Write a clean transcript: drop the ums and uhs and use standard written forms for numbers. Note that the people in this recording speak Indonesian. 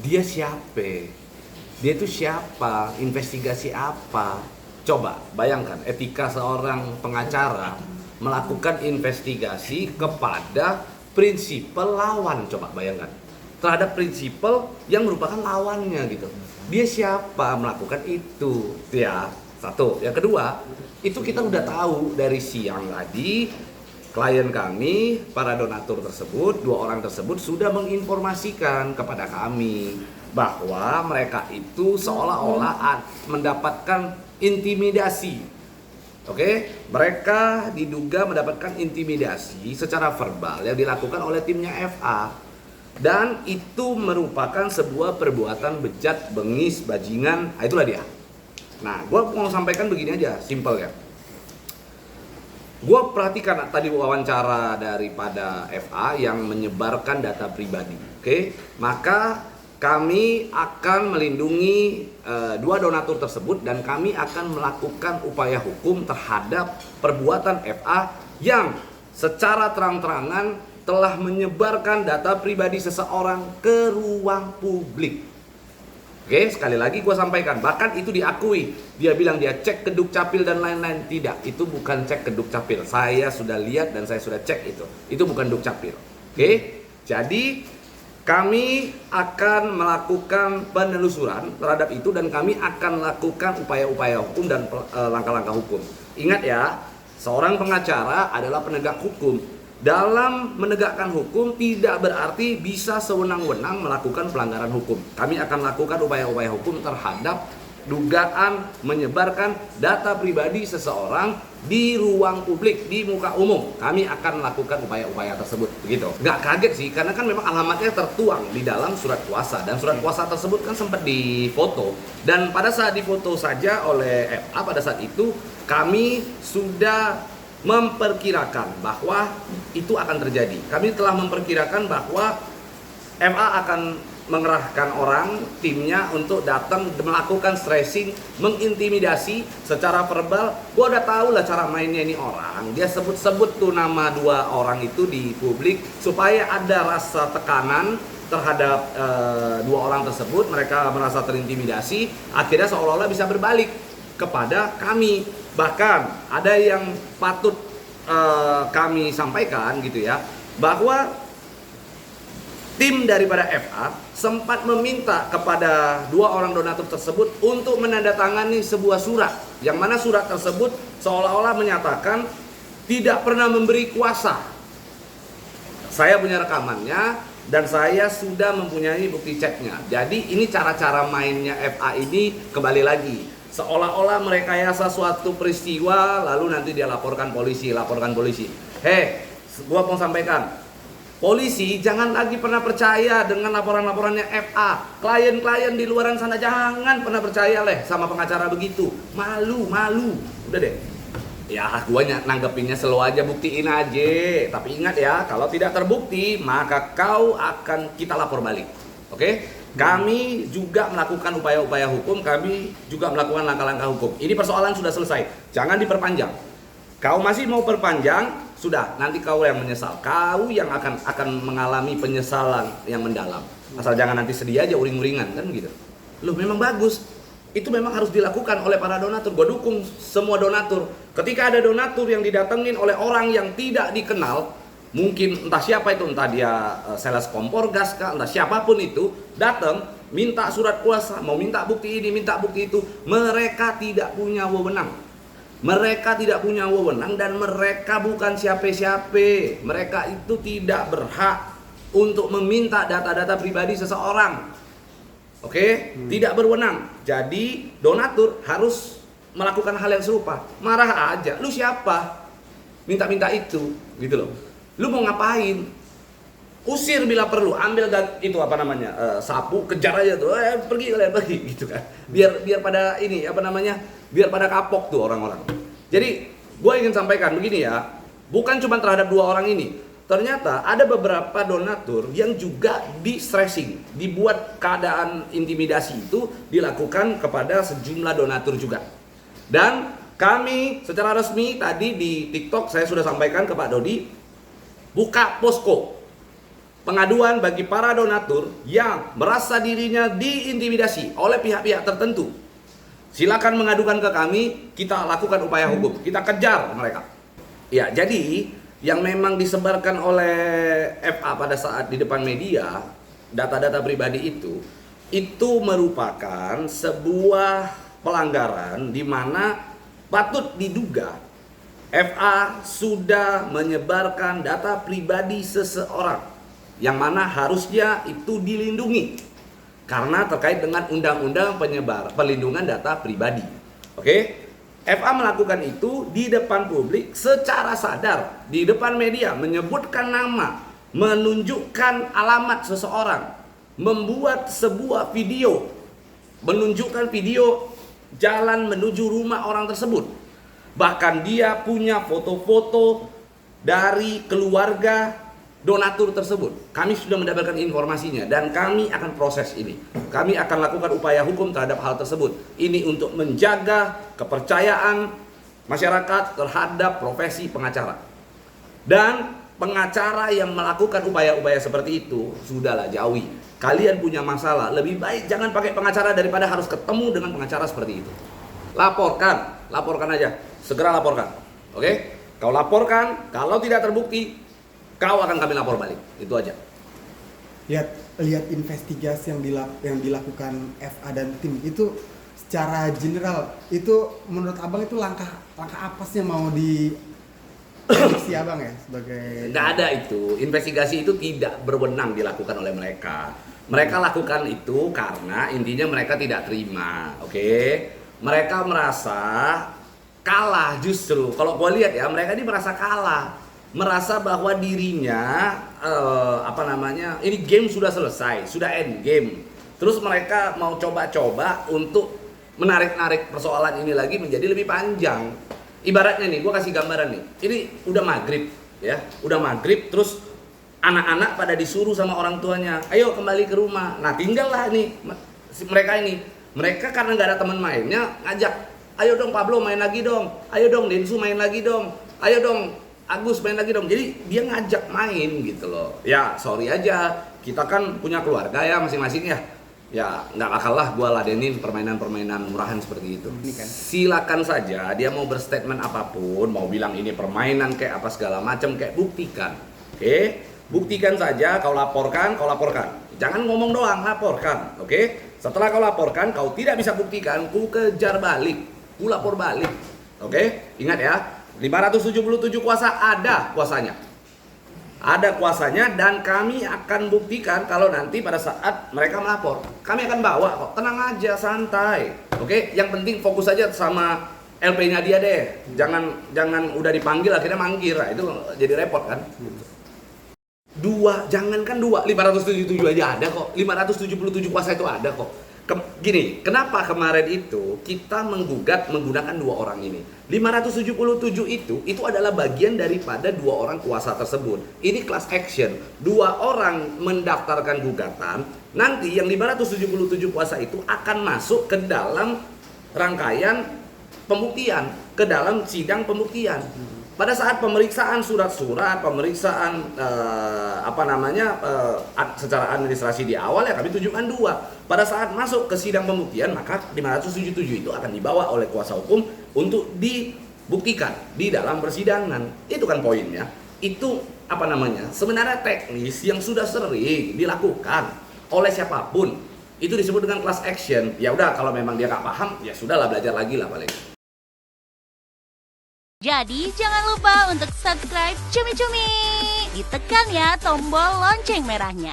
dia siapa? Dia itu siapa? Investigasi apa? Coba bayangkan etika seorang pengacara melakukan investigasi kepada prinsipal lawan. Coba bayangkan terhadap prinsipal yang merupakan lawannya gitu. Dia siapa melakukan itu? Ya, satu. Yang kedua, itu kita udah tahu dari siang tadi klien kami, para donatur tersebut, dua orang tersebut sudah menginformasikan kepada kami bahwa mereka itu seolah-olah mendapatkan intimidasi. Oke, mereka diduga mendapatkan intimidasi secara verbal yang dilakukan oleh timnya FA. Dan itu merupakan sebuah perbuatan bejat, bengis, bajingan. Itulah dia. Nah, gue mau sampaikan begini aja, simple ya. Gue perhatikan tadi wawancara daripada FA yang menyebarkan data pribadi. Oke, maka kami akan melindungi dua donatur tersebut dan kami akan melakukan upaya hukum terhadap perbuatan FA yang secara terang-terangan telah menyebarkan data pribadi seseorang ke ruang publik. Oke, sekali lagi gue sampaikan, bahkan itu diakui. Dia bilang dia cek ke Dukcapil dan lain-lain. Tidak, itu bukan cek ke Dukcapil. Saya sudah lihat dan saya sudah cek itu. Itu bukan Dukcapil. Oke, jadi kami akan melakukan penelusuran terhadap itu dan kami akan lakukan upaya-upaya hukum dan langkah-langkah hukum. Ingat ya, seorang pengacara adalah penegak hukum. Dalam menegakkan hukum tidak berarti bisa sewenang-wenang melakukan pelanggaran hukum. Kami akan lakukan upaya-upaya hukum terhadap dugaan menyebarkan data pribadi seseorang di ruang publik, di muka umum. Kami akan melakukan upaya-upaya tersebut. Begitu. Nggak kaget sih, karena kan memang alamatnya tertuang di dalam surat kuasa. Dan surat kuasa tersebut kan sempat difoto. Dan pada saat difoto saja oleh FA, pada saat itu kami sudah memperkirakan bahwa itu akan terjadi. Kami telah memperkirakan bahwa MA akan mengerahkan orang timnya untuk datang melakukan stressing, mengintimidasi secara verbal. Gua udah tahu lah cara mainnya ini orang. Dia sebut-sebut tuh nama dua orang itu di publik supaya ada rasa tekanan terhadap dua orang tersebut. Mereka merasa terintimidasi, akhirnya seolah-olah bisa berbalik kepada kami. Bahkan ada yang patut kami sampaikan gitu ya, bahwa tim daripada FA sempat meminta kepada dua orang donatur tersebut untuk menandatangani sebuah surat, yang mana surat tersebut seolah-olah menyatakan tidak pernah memberi kuasa. Saya punya rekamannya dan saya sudah mempunyai bukti ceknya. Jadi ini cara-cara mainnya FA ini kembali lagi. Seolah-olah merekayasa suatu peristiwa, lalu nanti dia laporkan polisi. Gua mau sampaikan, polisi jangan lagi pernah percaya dengan laporan-laporannya FA. Klien-klien di luaran sana jangan pernah percaya sama pengacara begitu. Malu. Udah deh. Ya, gua nanggepinnya slow aja, buktiin aja. Tapi ingat ya, kalau tidak terbukti, maka kau akan kita lapor balik. Oke? Kami juga melakukan upaya-upaya hukum, kami juga melakukan langkah-langkah hukum. Ini persoalan sudah selesai, jangan diperpanjang. Kau masih mau perpanjang, sudah, nanti kau yang menyesal. Kau yang akan mengalami penyesalan yang mendalam. Asal jangan nanti sedih aja uring-uringan, kan gitu. Loh, memang bagus. Itu memang harus dilakukan oleh para donatur. Gue dukung semua donatur. Ketika ada donatur yang didatengin oleh orang yang tidak dikenal, mungkin entah siapa itu, entah dia sales kompor gas kah, entah siapapun itu, datang minta surat kuasa, mau minta bukti ini, minta bukti itu, mereka tidak punya wewenang. Mereka tidak punya wewenang dan mereka bukan siapa-siapa. Mereka itu tidak berhak untuk meminta data-data pribadi seseorang. Oke? Tidak berwenang. Jadi donatur harus melakukan hal yang serupa. Marah aja. Lu siapa? Minta-minta itu, gitu loh. Lu mau ngapain? Usir bila perlu, ambil itu sapu, kejar aja tuh, pergi kalian pergi gitu kan. Biar pada ini biar pada kapok tuh orang-orang. Jadi gue ingin sampaikan begini ya, bukan cuma terhadap dua orang ini. Ternyata ada beberapa donatur yang juga di-stressing, dibuat keadaan intimidasi itu dilakukan kepada sejumlah donatur juga. Dan kami secara resmi tadi di TikTok saya sudah sampaikan ke Pak Dodi, buka posko. pengaduan bagi para donatur yang merasa dirinya diintimidasi oleh pihak-pihak tertentu. Silakan mengadukan ke kami, kita lakukan upaya hukum, kita kejar mereka. Ya, jadi yang memang disebarkan oleh FA pada saat di depan media, data-data pribadi itu merupakan sebuah pelanggaran di mana patut diduga FA sudah menyebarkan data pribadi seseorang yang mana harusnya itu dilindungi karena terkait dengan undang-undang pelindungan data pribadi. Oke? FA melakukan itu di depan publik secara sadar, di depan media, menyebutkan nama, menunjukkan alamat seseorang, membuat sebuah video, menunjukkan video jalan menuju rumah orang tersebut. Bahkan dia punya foto-foto dari keluarga donatur tersebut. Kami sudah mendapatkan informasinya dan kami akan proses ini. Kami akan lakukan upaya hukum terhadap hal tersebut. Ini untuk menjaga kepercayaan masyarakat terhadap profesi pengacara. Dan pengacara yang melakukan upaya-upaya seperti itu, sudahlah jauhi. Kalian punya masalah, lebih baik jangan pakai pengacara daripada harus ketemu dengan pengacara seperti itu. Laporkan aja. Segera laporkan. Oke? Kau laporkan, kalau tidak terbukti kau akan kami lapor balik, itu aja. Lihat investigasi yang dilakukan FA dan tim itu secara general itu menurut abang itu langkah apa sih yang mau prediksi abang ya sebagai? Nggak ada itu, investigasi itu tidak berwenang dilakukan oleh mereka. Mereka lakukan itu karena intinya mereka tidak terima, oke? Mereka merasa kalah justru. Kalau gue lihat ya, mereka ini merasa kalah. Merasa bahwa dirinya ini game sudah selesai, sudah end game. Terus mereka mau coba-coba untuk menarik-narik persoalan ini lagi menjadi lebih panjang. Ibaratnya nih, gue kasih gambaran nih. Ini udah maghrib, ya, udah maghrib. Terus anak-anak pada disuruh sama orang tuanya, ayo kembali ke rumah. Nah, tinggallah nih mereka ini. Mereka karena nggak ada teman mainnya, ngajak, ayo dong Pablo main lagi dong, ayo dong Densu main lagi dong, ayo dong Agus main lagi dong. Jadi dia ngajak main gitu loh. Ya sorry aja, kita kan punya keluarga ya masing-masing ya. Ya nggak bakal lah gue ladenin permainan-permainan murahan seperti itu. Silakan saja dia mau berstatement apapun, mau bilang ini permainan kayak apa segala macam, kayak buktikan. Oke? Buktikan saja, kau laporkan. Jangan ngomong doang, laporkan. Oke? Setelah kau laporkan, kau tidak bisa buktikan, ku kejar balik, ku lapor balik. Oke? Ingat ya. 577 kuasa ada kuasanya. Ada kuasanya dan kami akan buktikan kalau nanti pada saat mereka melapor. Kami akan bawa kok, tenang aja, santai. Oke, yang penting fokus aja sama LP-nya dia deh. Jangan udah dipanggil akhirnya mangkir. Nah, itu jadi repot kan. Jangankan 577 aja ada kok. 577 kuasa itu ada kok. Gini, kenapa kemarin itu kita menggugat menggunakan dua orang ini? 577 itu adalah bagian daripada dua orang kuasa tersebut. Ini class action. Dua orang mendaftarkan gugatan. Nanti yang 577 kuasa itu akan masuk ke dalam rangkaian pembuktian, ke dalam sidang pembuktian. Pada saat pemeriksaan surat-surat, pemeriksaan secara administrasi di awal ya kami tunjukkan dua. Pada saat masuk ke sidang pembuktian maka 577 itu akan dibawa oleh kuasa hukum untuk dibuktikan di dalam persidangan. Itu kan poinnya. Itu sebenarnya teknis yang sudah sering dilakukan oleh siapapun. Itu disebut dengan class action. Ya udah kalau memang dia nggak paham ya sudahlah, belajar lagi lah paling. Jadi jangan lupa untuk subscribe Cumi Cumi. Ditekan ya tombol lonceng merahnya.